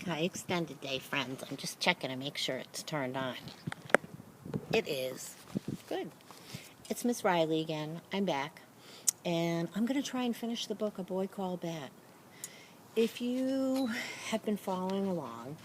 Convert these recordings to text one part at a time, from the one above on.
Hi, extended day friends. I'm just checking to make sure it's turned on. It is. Good. It's Miss Riley again. I'm back. And I'm going to try and finish the book, A Boy Called Bat. If you have been following along,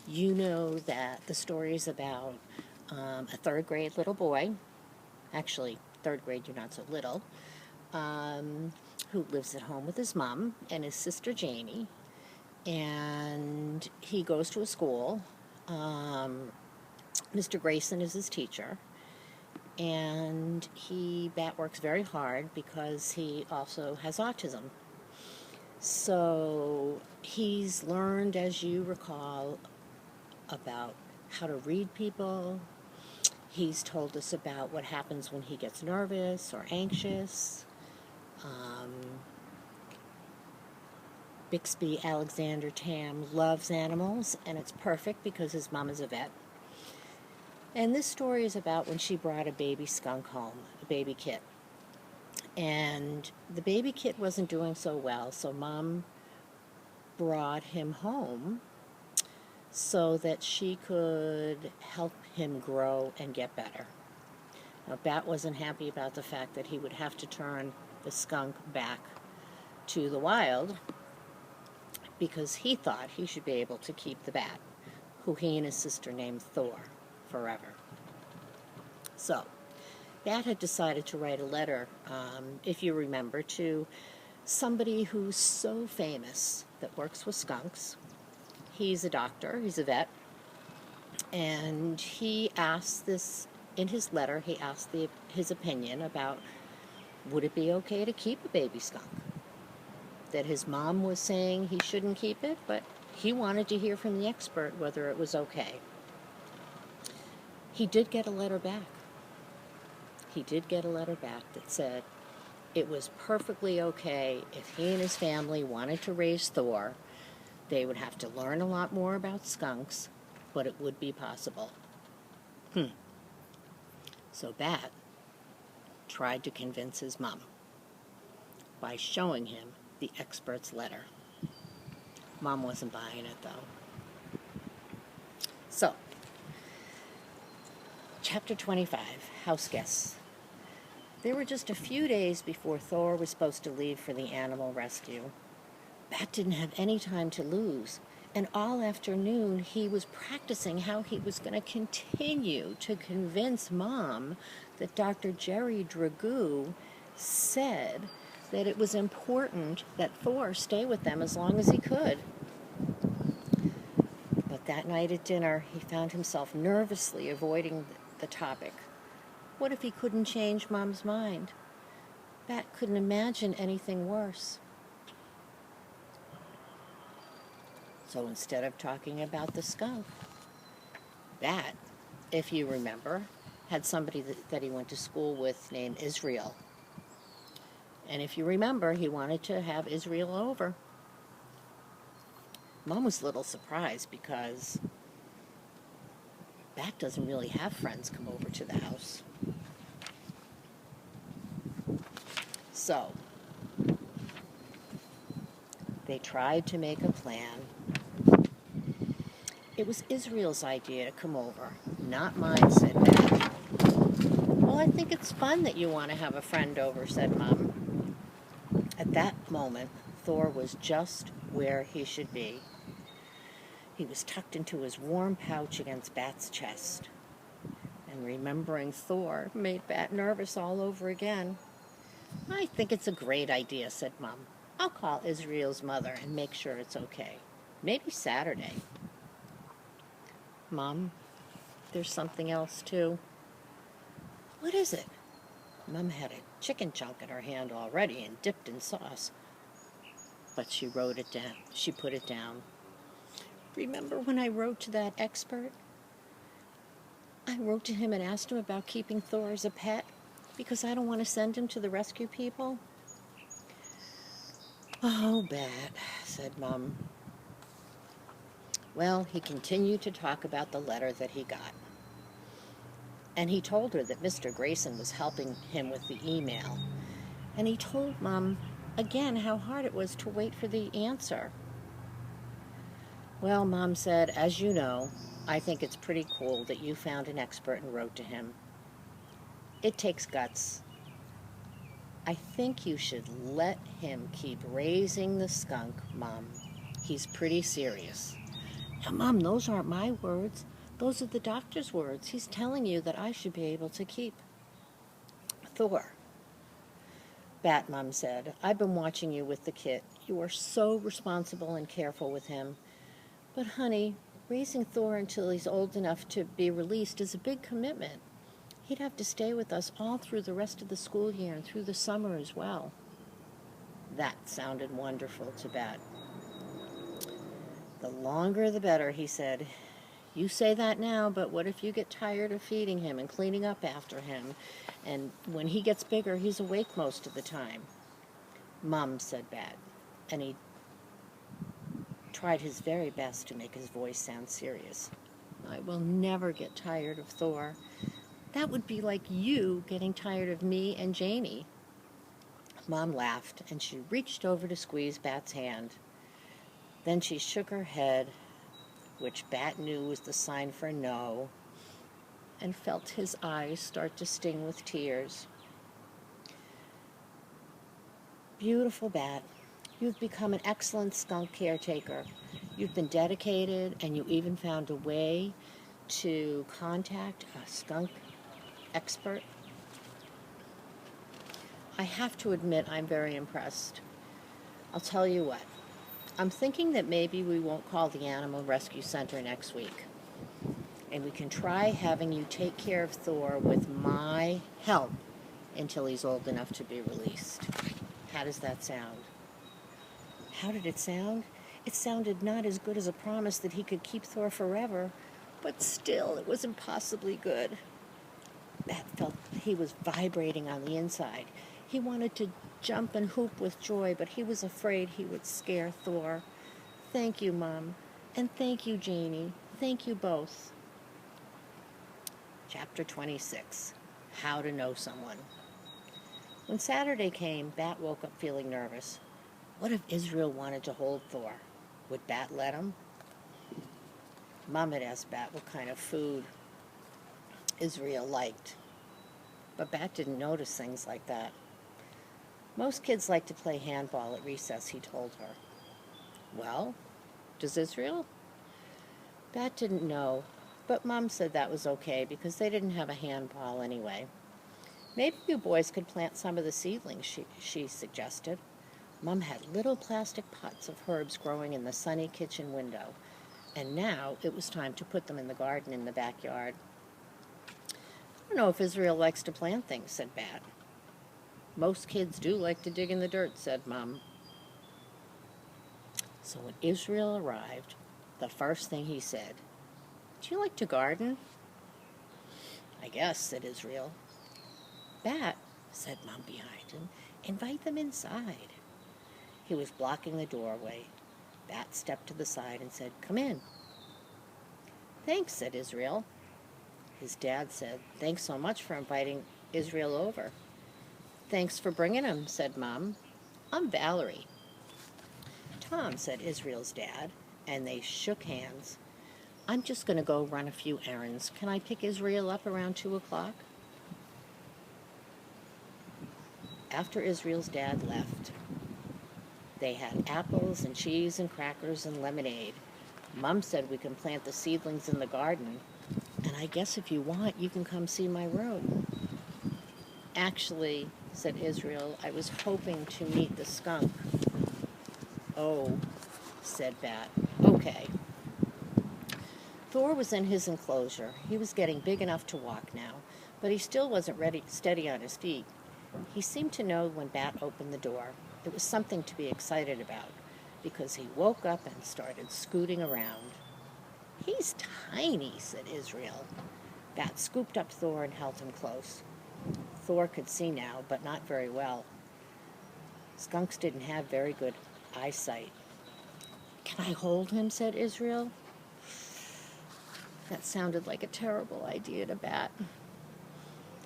you know that the story is about a third grade little boy. Actually, third grade, you're not so little. Who lives at home with his mom and his sister Janie. And he goes to a school. Mr. Grayson is his teacher, and Bat works very hard because he also has autism. So he's learned, as you recall, about how to read people. He's told us about what happens when he gets nervous or anxious. Bixby Alexander Tam loves animals, and it's perfect because his mom is a vet. And this story is about when she brought a baby skunk home, a baby kit. And the baby kit wasn't doing so well, so Mom brought him home so that she could help him grow and get better. Now, Bat wasn't happy about the fact that he would have to turn the skunk back to the wild because he thought he should be able to keep the bat, who he and his sister named Thor, forever. So, Bat had decided to write a letter, if you remember, to somebody who's so famous that works with skunks. He's a doctor, he's a vet, and he asked this, in his letter, he asked his opinion about would it be okay to keep a baby skunk? That his mom was saying he shouldn't keep it, but he wanted to hear from the expert whether it was okay. He did get a letter back. He did get a letter back that said it was perfectly okay if he and his family wanted to raise Thor. They would have to learn a lot more about skunks, but it would be possible. So Bat tried to convince his mom by showing him the expert's letter. Mom wasn't buying it, though. So, Chapter 25, House Guests. There were just a few days before Thor was supposed to leave for the animal rescue. Bat didn't have any time to lose, and all afternoon he was practicing how he was going to continue to convince Mom that Dr. Jerry Dragoo said that it was important that Thor stay with them as long as he could. But that night at dinner, he found himself nervously avoiding the topic. What if he couldn't change Mom's mind? Bat couldn't imagine anything worse. So instead of talking about the skunk, Bat, if you remember, had somebody that he went to school with named Israel. And if you remember, he wanted to have Israel over. Mom was a little surprised because Bat doesn't really have friends come over to the house. So, they tried to make a plan. It was Israel's idea to come over, not mine, said Bat. Well, I think it's fun that you want to have a friend over, said Mom. At that moment, Thor was just where he should be. He was tucked into his warm pouch against Bat's chest. And remembering Thor made Bat nervous all over again. I think it's a great idea, said Mom. I'll call Israel's mother and make sure it's okay. Maybe Saturday. Mom, there's something else too. What is it? Mom had a chicken chunk in her hand already and dipped in sauce. But she wrote it down. She put it down. Remember when I wrote to that expert? I wrote to him and asked him about keeping Thor as a pet because I don't want to send him to the rescue people. Oh, Bat, said Mom. Well, he continued to talk about the letter that he got. And he told her that Mr. Grayson was helping him with the email. And he told Mom again how hard it was to wait for the answer. Well, Mom said, as you know, I think it's pretty cool that you found an expert and wrote to him. It takes guts. I think you should let him keep raising the skunk, Mom. He's pretty serious. Now, Mom, those aren't my words. Those are the doctor's words. He's telling you that I should be able to keep Thor. Bat, Mom said, I've been watching you with the kit. You are so responsible and careful with him. But, honey, raising Thor until he's old enough to be released is a big commitment. He'd have to stay with us all through the rest of the school year and through the summer as well. That sounded wonderful to Bat. The longer the better, he said. You say that now, but what if you get tired of feeding him and cleaning up after him? And when he gets bigger, he's awake most of the time. Mum, said Bat, and he tried his very best to make his voice sound serious. I will never get tired of Thor. That would be like you getting tired of me and Janie. Mom laughed, and she reached over to squeeze Bat's hand. Then she shook her head, which Bat knew was the sign for no, and felt his eyes start to sting with tears. Beautiful Bat, you've become an excellent skunk caretaker. You've been dedicated, and you even found a way to contact a skunk expert. I have to admit I'm very impressed. I'll tell you what. I'm thinking that maybe we won't call the Animal Rescue Center next week. And we can try having you take care of Thor with my help until he's old enough to be released. How does that sound? How did it sound? It sounded not as good as a promise that he could keep Thor forever, but still it was impossibly good. Bat felt he was vibrating on the inside. He wanted to jump and hoop with joy, but he was afraid he would scare Thor. Thank you, Mom. And thank you, Janie. Thank you both. Chapter 26, How to Know Someone. When Saturday came, Bat woke up feeling nervous. What if Israel wanted to hold Thor? Would Bat let him? Mom had asked Bat what kind of food Israel liked. But Bat didn't notice things like that. Most kids like to play handball at recess, he told her. Well, does Israel? Bat didn't know, but Mom said that was okay because they didn't have a handball anyway. Maybe you boys could plant some of the seedlings, she suggested. Mom had little plastic pots of herbs growing in the sunny kitchen window, and now it was time to put them in the garden in the backyard. I don't know if Israel likes to plant things, said Bat. Most kids do like to dig in the dirt, said Mom. So when Israel arrived, the first thing he said, do you like to garden? I guess, said Israel. Bat, said Mom behind him, invite them inside. He was blocking the doorway. Bat stepped to the side and said, come in. Thanks, said Israel. His dad said, thanks so much for inviting Israel over. Thanks for bringing him, said Mom. I'm Valerie. Tom, said Israel's dad, and they shook hands. I'm just going to go run a few errands. Can I pick Israel up around 2 o'clock? After Israel's dad left, they had apples and cheese and crackers and lemonade. Mom said we can plant the seedlings in the garden, and I guess if you want, you can come see my room. Actually, said Israel, I was hoping to meet the skunk. Oh, said Bat. Okay. Thor was in his enclosure. He was getting big enough to walk now, but he still wasn't steady on his feet. He seemed to know when Bat opened the door. It was something to be excited about, because he woke up and started scooting around. He's tiny, said Israel. Bat scooped up Thor and held him close. Thor could see now, but not very well. Skunks didn't have very good eyesight. Can I hold him, said Israel. That sounded like a terrible idea to Bat.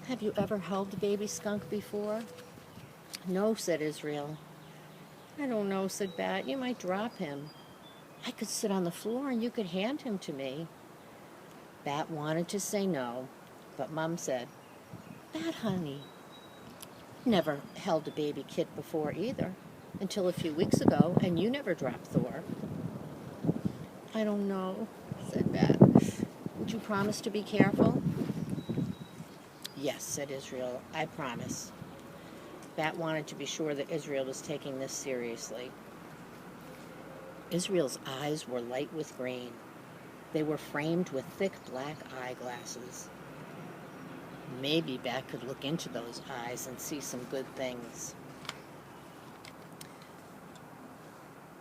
Have you ever held a baby skunk before? No, said Israel. I don't know, said Bat. You might drop him. I could sit on the floor and you could hand him to me. Bat wanted to say no, but Mom said, Bat, honey, never held a baby kit before either, until a few weeks ago, and you never dropped Thor. I don't know, said Bat. Would you promise to be careful? Yes, said Israel, I promise. Bat wanted to be sure that Israel was taking this seriously. Israel's eyes were light with green. They were framed with thick black eyeglasses. Maybe Bat could look into those eyes and see some good things.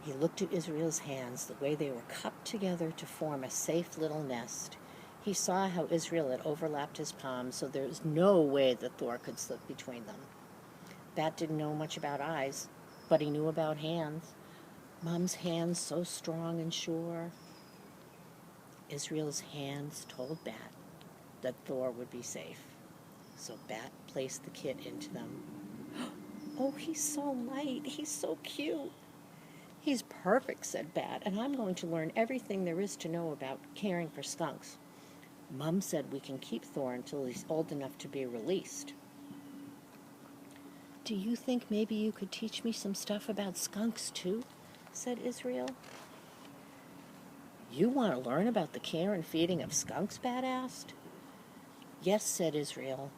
He looked at Israel's hands, the way they were cupped together to form a safe little nest. He saw how Israel had overlapped his palms, so there was no way that Thor could slip between them. Bat didn't know much about eyes, but he knew about hands. Mom's hands so strong and sure. Israel's hands told Bat that Thor would be safe. So Bat placed the kit into them. Oh, he's so light. He's so cute. He's perfect, said Bat, and I'm going to learn everything there is to know about caring for skunks. Mom said we can keep Thor until he's old enough to be released. Do you think maybe you could teach me some stuff about skunks, too? Said Israel. You want to learn about the care and feeding of skunks? Bat asked. Yes, said Israel.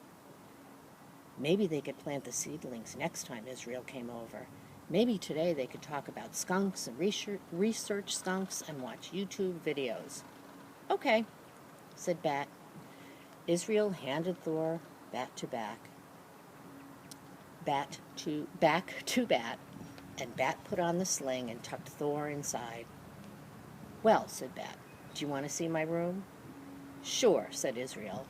Maybe they could plant the seedlings next time Israel came over. Maybe today they could talk about skunks and research skunks and watch YouTube videos. Okay, said Bat. Israel handed Thor back to Bat, and Bat put on the sling and tucked Thor inside. Well, said Bat, do you want to see my room? Sure, said Israel.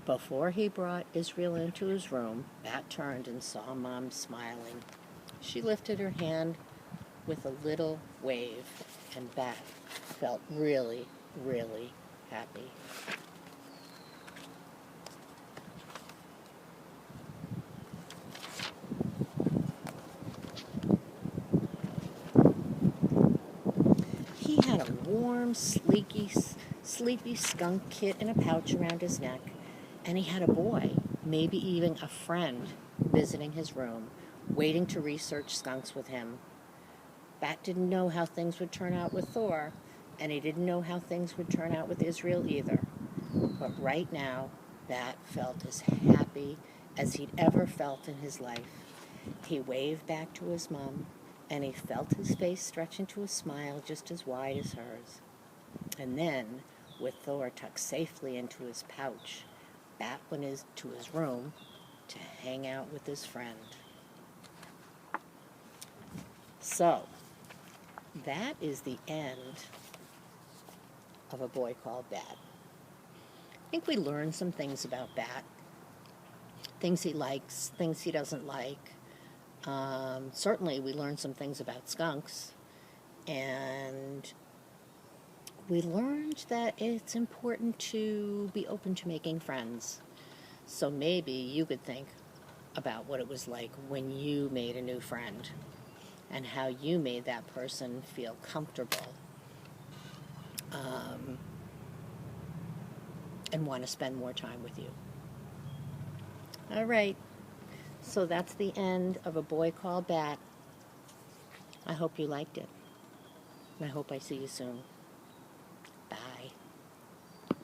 Before he brought Israel into his room, Bat turned and saw Mom smiling. She lifted her hand with a little wave, and Bat felt really, really happy. He had a warm, sleepy skunk kit in a pouch around his neck, and he had a boy, maybe even a friend, visiting his room, waiting to research skunks with him. Bat didn't know how things would turn out with Thor, and he didn't know how things would turn out with Israel either. But right now, Bat felt as happy as he'd ever felt in his life. He waved back to his mom, and he felt his face stretch into a smile just as wide as hers. And then, with Thor tucked safely into his pouch, Bat went to his room to hang out with his friend. So, that is the end of A Boy Called Bat. I think we learned some things about Bat. Things he likes, things he doesn't like. Certainly we learned some things about skunks. And we learned that it's important to be open to making friends. So maybe you could think about what it was like when you made a new friend and how you made that person feel comfortable and want to spend more time with you. All right, so that's the end of A Boy Called Bat. I hope you liked it, and I hope I see you soon. Bye.